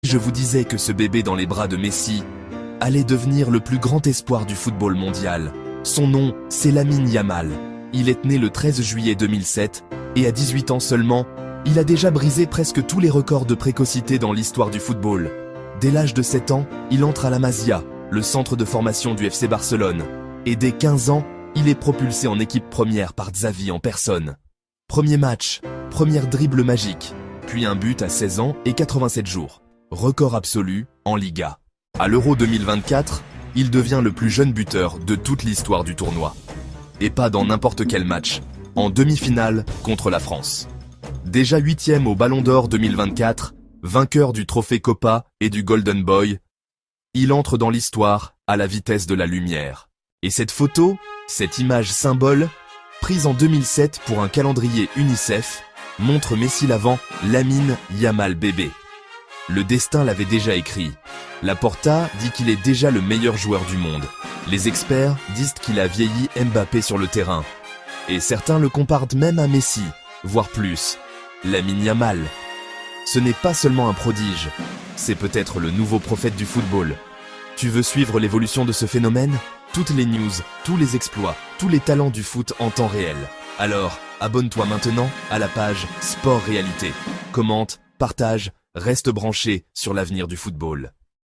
Je vous disais que ce bébé dans les bras de Messi allait devenir le plus grand espoir du football mondial. Son nom, c'est Lamine Yamal. Il est né le 13 juillet 2007 et à 18 ans seulement, il a déjà brisé presque tous les records de précocité dans l'histoire du football. Dès l'âge de 7 ans, il entre à la Masia, le centre de formation du FC Barcelone. Et dès 15 ans, il est propulsé en équipe première par Xavi en personne. Premier match, première dribble magique, puis un but à 16 ans et 87 jours. Record absolu en Liga. À l'Euro 2024, il devient le plus jeune buteur de toute l'histoire du tournoi. Et pas dans n'importe quel match, en demi-finale contre la France. Déjà 8e au Ballon d'Or 2024, vainqueur du trophée Copa et du Golden Boy, il entre dans l'histoire à la vitesse de la lumière. Et cette photo, cette image symbole, prise en 2007 pour un calendrier UNICEF, montre Messi l'avant, Lamine Yamal bébé. Le destin l'avait déjà écrit. Laporta dit qu'il est déjà le meilleur joueur du monde. Les experts disent qu'il a vieilli Mbappé sur le terrain. Et certains le comparent même à Messi, voire plus. Lamine Yamal. Ce n'est pas seulement un prodige, c'est peut-être le nouveau prophète du football. Tu veux suivre l'évolution de ce phénomène ? Toutes les news, tous les exploits, tous les talents du foot en temps réel. Alors, abonne-toi maintenant à la page Sport Réalité. Commente, partage, reste branché sur l'avenir du football.